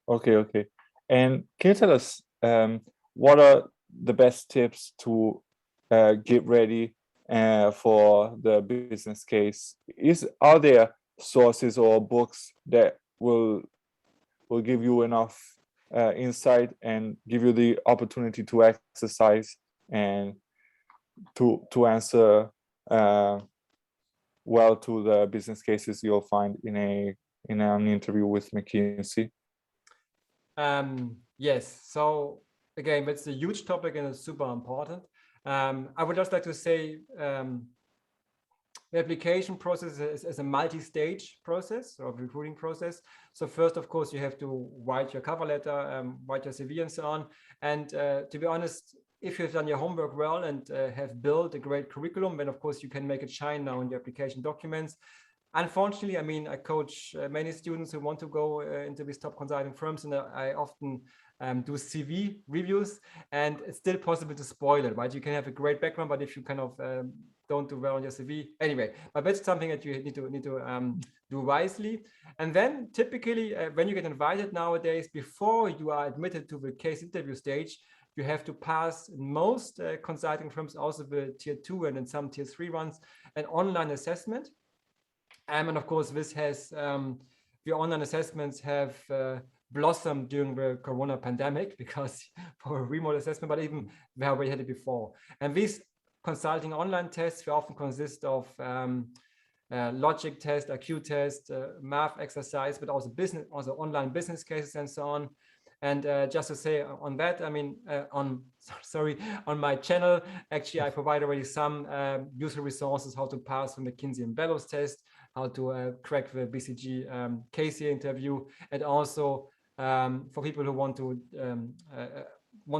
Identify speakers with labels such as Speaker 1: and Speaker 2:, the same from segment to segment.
Speaker 1: Okay. And can you tell us what are the best tips to get ready for the business case? Are there sources or books that will give you enough insight and give you the opportunity to exercise and to answer uh, well to the business cases you'll find in an interview with McKinsey?
Speaker 2: Yes. So again, that's a huge topic and it's super important. I would just like to say the application process is a multi-stage process or recruiting process. So first, of course, you have to write your cover letter, write your CV and so on. And to be honest, if you've done your homework well and have built a great curriculum, then of course you can make it shine now in your application documents. Unfortunately, I mean, I coach many students who want to go into these top consulting firms, and I often do CV reviews, and it's still possible to spoil it, right? You can have a great background, but if you kind of don't do well on your CV, anyway, but that's something that you need to do wisely. And then typically, when you get invited nowadays, before you are admitted to the case interview stage, you have to pass in most consulting firms, also the tier 2 and in some tier 3 ones, an online assessment. And of course, this has the online assessments have blossomed during the Corona pandemic because for a remote assessment, but even we already had it before. And these consulting online tests often consist of logic test, IQ test, math exercise, but also online business cases and so on. And just to say on that, I mean, on my channel, actually, I provide already some useful resources how to pass the McKinsey Imbellus test, how to crack the BCG case interview, and also for people who want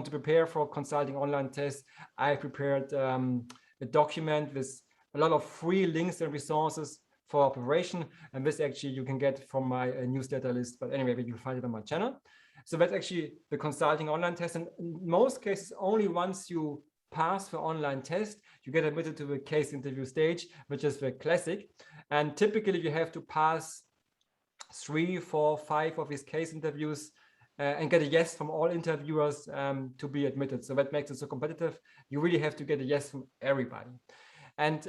Speaker 2: to prepare for consulting online tests, I prepared a document with a lot of free links and resources for operation, and this actually you can get from my newsletter list. But anyway, you can find it on my channel. So that's actually the consulting online test, and in most cases, only once you pass the online test, you get admitted to the case interview stage, which is the classic. And typically you have to pass 3, 4, 5 of these case interviews and get a yes from all interviewers to be admitted. So that makes it so competitive. You really have to get a yes from everybody. And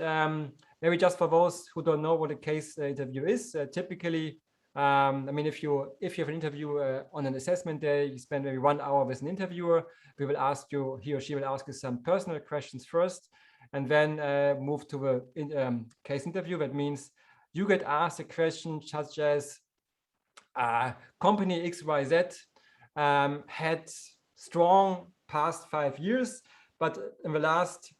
Speaker 2: maybe just for those who don't know what a case interview is, typically, I mean, if you have an interview on an assessment day, you spend maybe 1 hour with an interviewer. We will ask you, he or she will ask you some personal questions first, and then move to the case interview. That means you get asked a question such as company XYZ had strong past 5 years, but in the last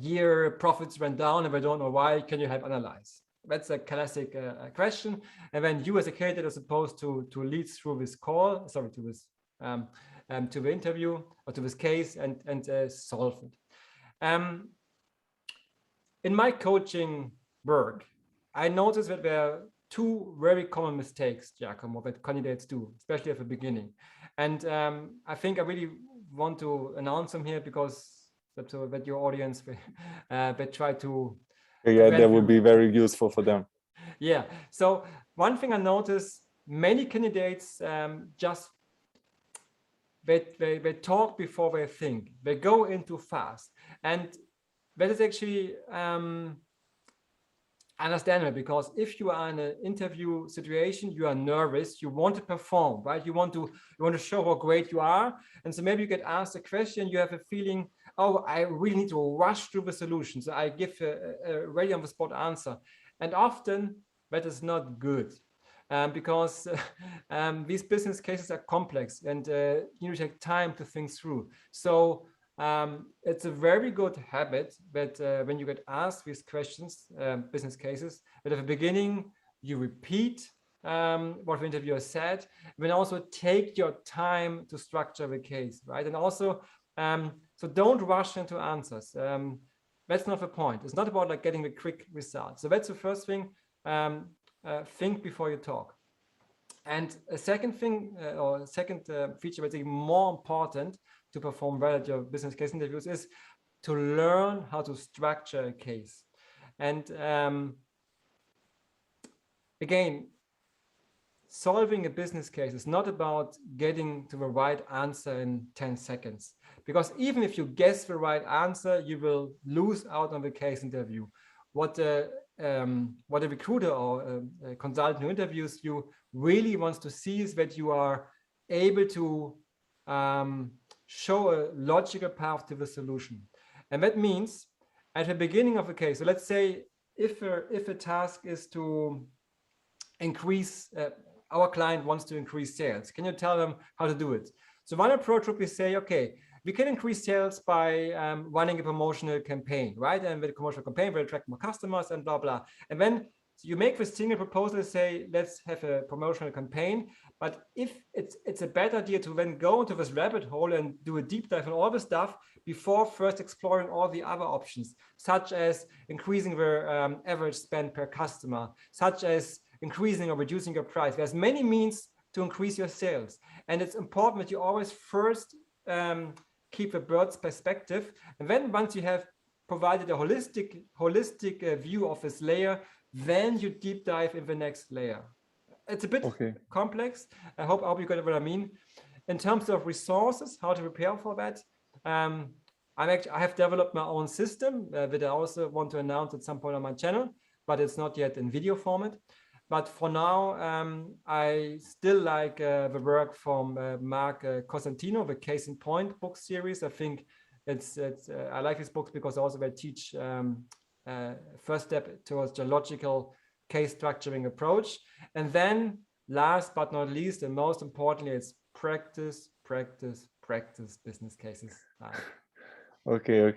Speaker 2: year profits went down and we don't know why. Can you help analyze? That's a classic question. And then you as a candidate are supposed to lead through this call, sorry, to this to the interview or to this case and solve it. In my coaching work, I noticed that there are 2 very common mistakes, Giacomo, that candidates do, especially at the beginning. And I think I really want to announce them here because so that your audience they try to
Speaker 1: Yeah, that would be very useful for them.
Speaker 2: Yeah. So one thing I noticed, many candidates just they talk before they think. They go in too fast, and that is actually understandable, because if you are in an interview situation, you are nervous, you want to perform, right? You want to show how great you are, and so maybe you get asked a question, you have a feeling, oh, I really need to rush through the solution, so I give a ready on the spot answer, and often that is not good. Because these business cases are complex and you need to take time to think through. So it's a very good habit that when you get asked these questions, business cases, that at the beginning you repeat what the interviewer said, then also take your time to structure the case, right? And also, so don't rush into answers. That's not the point. It's not about like getting the quick result. So that's the first thing. Think before you talk. And a second thing, or second feature that's even more important to perform well at your business case interviews is to learn how to structure a case. And again, solving a business case is not about getting to the right answer in 10 seconds. Because even if you guess the right answer, you will lose out on the case interview. What a recruiter or a consultant who interviews you really wants to see is that you are able to show a logical path to the solution. And that means at the beginning of a case, so let's say if a task is to increase, our client wants to increase sales, can you tell them how to do it? So one approach would be say, okay, we can increase sales by running a promotional campaign, right? And with a promotional campaign, we'll attract more customers and blah, blah. And then you make this single proposal, say, let's have a promotional campaign. But if it's a bad idea to then go into this rabbit hole and do a deep dive on all the stuff before first exploring all the other options, such as increasing the average spend per customer, such as increasing or reducing your price. There's many means to increase your sales. And it's important that you always first keep a bird's perspective. And then once you have provided a holistic view of this layer, then you deep dive in the next layer. It's a bit complex. I hope you get what I mean. In terms of resources, how to prepare for that, I have developed my own system that I also want to announce at some point on my channel, but it's not yet in video format. But for now, I still like the work from Mark Cosentino, the Case in Point book series. I think I like his books because also they teach first step towards the logical case structuring approach. And then last but not least, and most importantly, it's practice business cases.
Speaker 1: Okay.